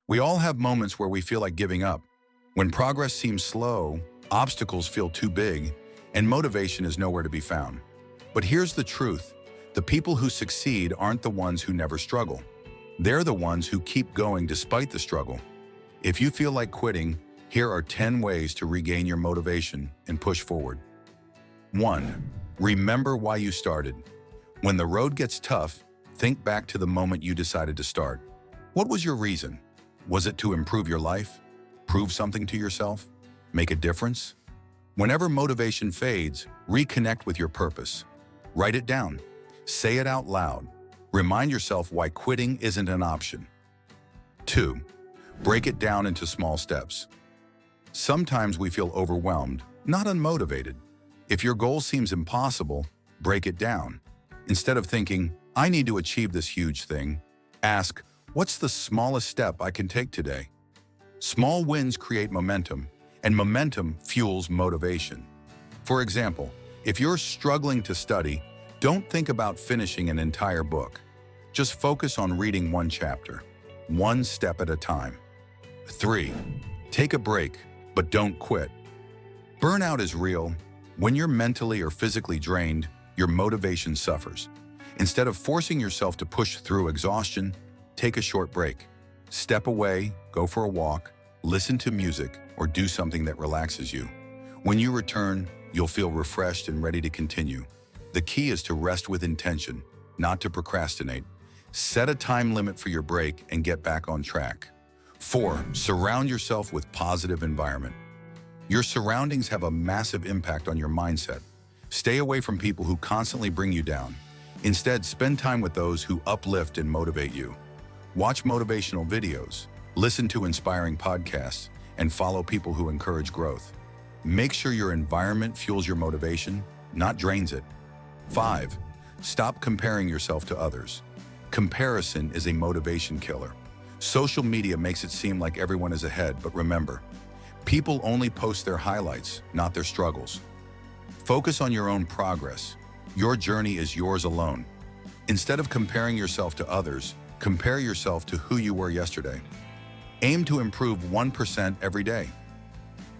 We all have moments where we feel like giving up. When progress seems slow, obstacles feel too big, and motivation is nowhere to be found. But here's the truth. The people who succeed aren't the ones who never struggle. They're the ones who keep going despite the struggle. If you feel like quitting, here are 10 ways to regain your motivation and push forward. 1. Remember why you started. When the road gets tough, think back to the moment you decided to start. What was your reason? Was it to improve your life? Prove something to yourself? Make a difference? Whenever motivation fades, reconnect with your purpose. Write it down. Say it out loud. Remind yourself why quitting isn't an option. 2. Break it down into small steps. Sometimes we feel overwhelmed, not unmotivated. If your goal seems impossible, break it down. Instead of thinking, I need to achieve this huge thing, ask, what's the smallest step I can take today? Small wins create momentum, and momentum fuels motivation. For example, if you're struggling to study, don't think about finishing an entire book. Just focus on reading one chapter, one step at a time. 3. Take a break, but don't quit. Burnout is real. When you're mentally or physically drained, your motivation suffers. Instead of forcing yourself to push through exhaustion, take a short break. Step away, go for a walk, listen to music, or do something that relaxes you. When you return, you'll feel refreshed and ready to continue. The key is to rest with intention, not to procrastinate. Set a time limit for your break and get back on track. 4. Surround yourself with positive environment. Your surroundings have a massive impact on your mindset. Stay away from people who constantly bring you down. Instead, spend time with those who uplift and motivate you. Watch motivational videos, listen to inspiring podcasts, and follow people who encourage growth. Make sure your environment fuels your motivation, not drains it. 5. Stop comparing yourself to others. Comparison is a motivation killer. Social media makes it seem like everyone is ahead, but remember, people only post their highlights, not their struggles. Focus on your own progress. Your journey is yours alone. Instead of comparing yourself to others, compare yourself to who you were yesterday. Aim to improve 1% every day.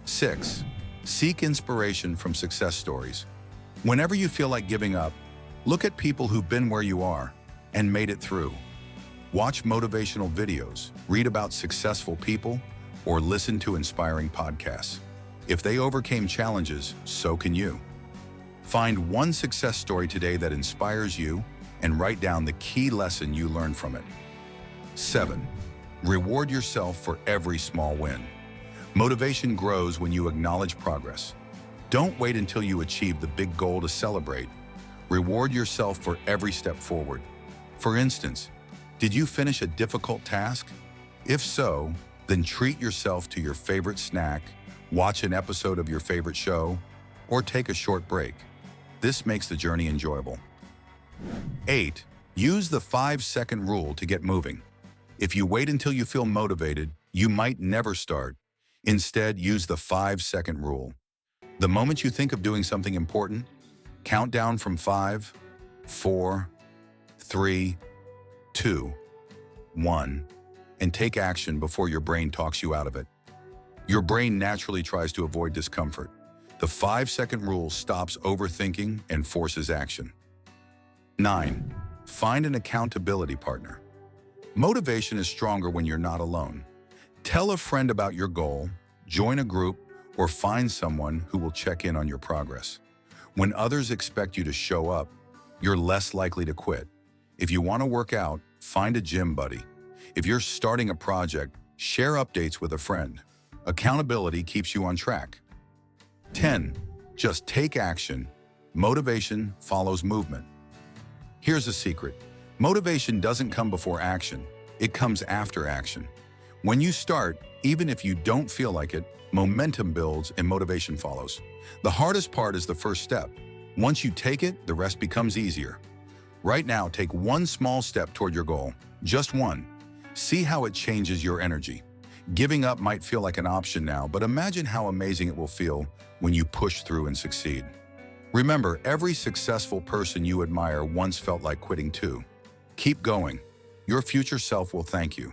6. Seek inspiration from success stories. Whenever you feel like giving up, look at people who've been where you are and made it through. Watch motivational videos, read about successful people, or listen to inspiring podcasts. If they overcame challenges, so can you. Find one success story today that inspires you and write down the key lesson you learned from it. 7. Reward yourself for every small win. Motivation grows when you acknowledge progress. Don't wait until you achieve the big goal to celebrate. Reward yourself for every step forward. For instance, did you finish a difficult task? If so, then treat yourself to your favorite snack, watch an episode of your favorite show, or take a short break. This makes the journey enjoyable. 8. Use the 5-second rule to get moving. If you wait until you feel motivated, you might never start. Instead, use the 5-second rule. The moment you think of doing something important, count down from 5, 4, 3, 2, 1, and take action before your brain talks you out of it. Your brain naturally tries to avoid discomfort. The 5-second rule stops overthinking and forces action. 9. Find an accountability partner. Motivation is stronger when you're not alone. Tell a friend about your goal, join a group, or find someone who will check in on your progress. When others expect you to show up, you're less likely to quit. If you want to work out, find a gym buddy. If you're starting a project, share updates with a friend. Accountability keeps you on track. 10. Just take action. Motivation follows movement. Here's a secret. Motivation doesn't come before action. It comes after action. When you start, even if you don't feel like it, momentum builds and motivation follows. The hardest part is the first step. Once you take it, the rest becomes easier. Right now, take one small step toward your goal. Just one. See how it changes your energy. Giving up might feel like an option now, but imagine how amazing it will feel when you push through and succeed. Remember, every successful person you admire once felt like quitting too. Keep going. Your future self will thank you.